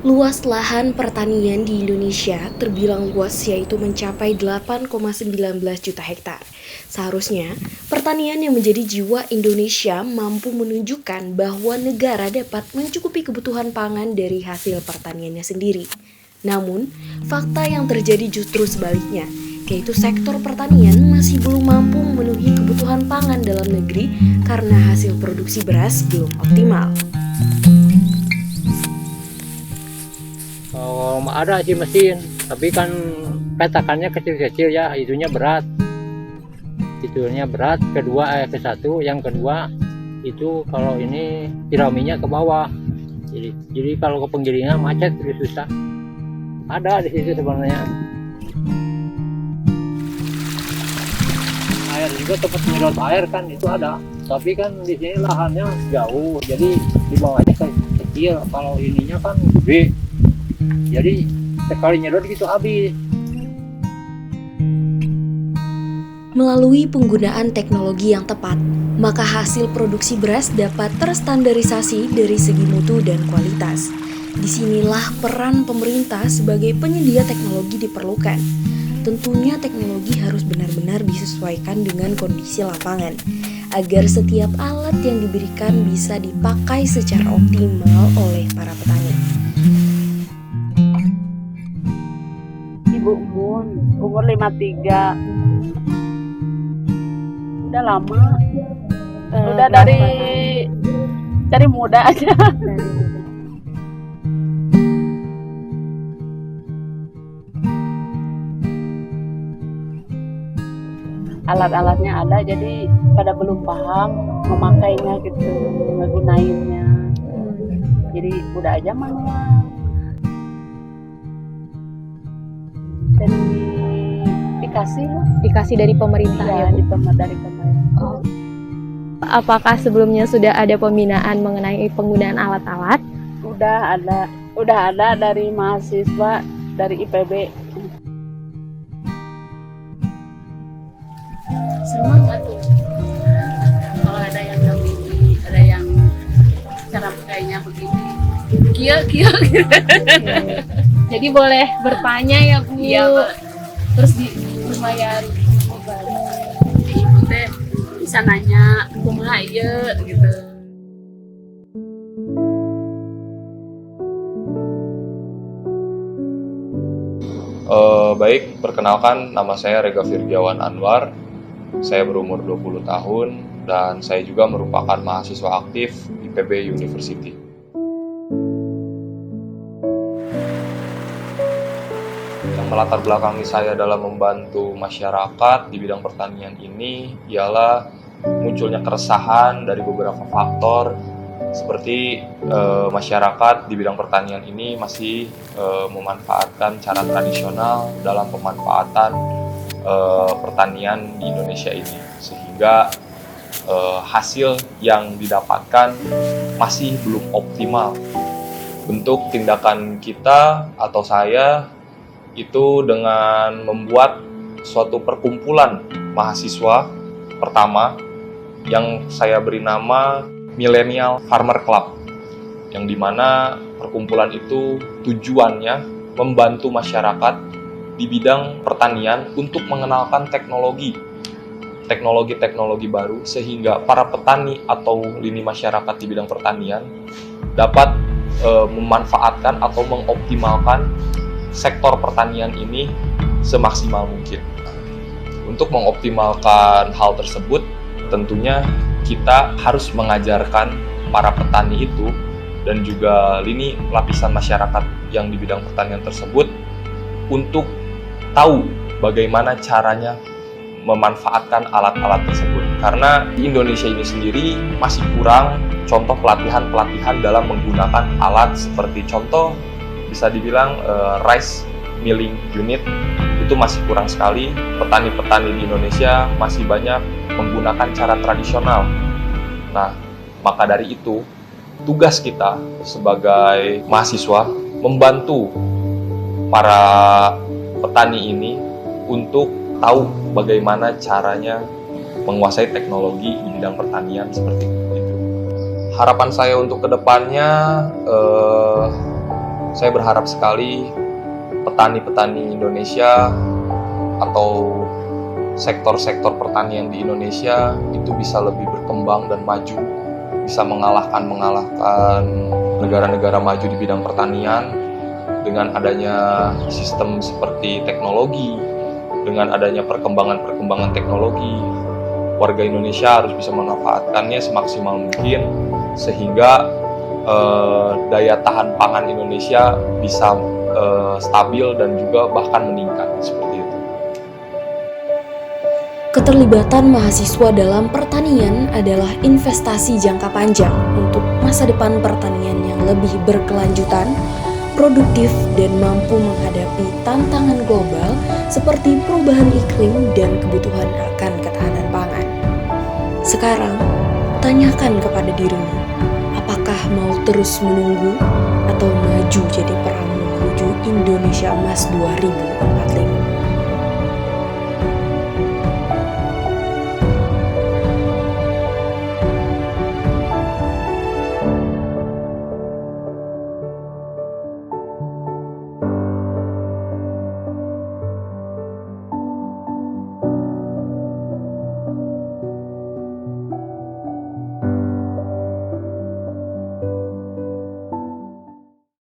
Luas lahan pertanian di Indonesia terbilang luas, yaitu mencapai 8,19 juta hektar. Seharusnya, pertanian yang menjadi jiwa Indonesia mampu menunjukkan bahwa negara dapat mencukupi kebutuhan pangan dari hasil pertaniannya sendiri. Namun, fakta yang terjadi justru sebaliknya, yaitu sektor pertanian masih belum mampu memenuhi kebutuhan pangan dalam negeri karena hasil produksi beras belum optimal. Ada sih mesin, tapi kan petakannya kecil-kecil ya, itunya berat. Itunya berat, ke satu, yang kedua itu kalau ini tiraminya ke bawah. Jadi kalau ke penggilingan macet terus susah. Ada di situ sebenarnya. Air juga tempat menyedot air kan itu ada, tapi kan di sini lahannya jauh, jadi di bawahnya kecil. Kalau ininya kan gede. Jadi sekali nyedot gitu habis. Melalui penggunaan teknologi yang tepat, maka hasil produksi beras dapat terstandarisasi dari segi mutu dan kualitas. Disinilah peran pemerintah sebagai penyedia teknologi diperlukan. Tentunya teknologi harus benar-benar disesuaikan dengan kondisi lapangan, agar setiap alat yang diberikan bisa dipakai secara optimal oleh para petani. Ibu Mun, umur 53. Udah lama. Udah dari muda aja. Alat-alatnya ada, jadi pada belum paham memakainya gitu, ngegunainnya. Jadi udah aja manual. Dikasih dari pemerintah ya, dari pemerintah. Oh. Apakah sebelumnya sudah ada pembinaan mengenai penggunaan alat-alat? Udah ada dari mahasiswa dari IPB. Semangat tuh. Kalau ada yang dampingi, ada yang cara pakainya begini, kia gitu. Jadi boleh bertanya ya Bu. Iya, terus lumayan di ibu teh bisa nanya kumaha ieu gitu. Baik, perkenalkan nama saya Rega Firjawan Anwar. Saya berumur 20 tahun dan saya juga merupakan mahasiswa aktif IPB University. Yang melatar belakangi saya dalam membantu masyarakat di bidang pertanian ini ialah munculnya keresahan dari beberapa faktor seperti masyarakat di bidang pertanian ini masih memanfaatkan cara tradisional dalam pemanfaatan pertanian di Indonesia ini, sehingga hasil yang didapatkan masih belum optimal. Bentuk tindakan kita atau saya itu dengan membuat suatu perkumpulan mahasiswa pertama yang saya beri nama Millennial Farmer Club, yang dimana perkumpulan itu tujuannya membantu masyarakat di bidang pertanian untuk mengenalkan teknologi baru, sehingga para petani atau lini masyarakat di bidang pertanian dapat memanfaatkan atau mengoptimalkan sektor pertanian ini semaksimal mungkin. Untuk mengoptimalkan hal tersebut, tentunya kita harus mengajarkan para petani itu dan juga lini lapisan masyarakat yang di bidang pertanian tersebut untuk tahu bagaimana caranya memanfaatkan alat-alat tersebut. Karena di Indonesia ini sendiri masih kurang contoh pelatihan-pelatihan dalam menggunakan alat seperti contoh bisa dibilang rice milling unit itu masih kurang sekali. Petani-petani di Indonesia masih banyak menggunakan cara tradisional. Nah, maka dari itu tugas kita sebagai mahasiswa membantu para petani ini untuk tahu bagaimana caranya menguasai teknologi di bidang pertanian seperti itu. Harapan saya untuk kedepannya Saya berharap sekali petani-petani Indonesia atau sektor-sektor pertanian di Indonesia itu bisa lebih berkembang dan maju, bisa mengalahkan negara-negara maju di bidang pertanian dengan adanya sistem seperti teknologi, dengan adanya perkembangan teknologi. Warga Indonesia harus bisa memanfaatkannya semaksimal mungkin sehingga daya tahan pangan Indonesia bisa stabil dan juga bahkan meningkat seperti itu. Keterlibatan mahasiswa dalam pertanian adalah investasi jangka panjang untuk masa depan pertanian yang lebih berkelanjutan, produktif, dan mampu menghadapi tantangan global seperti perubahan iklim dan kebutuhan akan ketahanan pangan. Sekarang, tanyakan kepada dirimu, apakah mau terus menunggu atau maju jadi perang menuju Indonesia Emas 2045?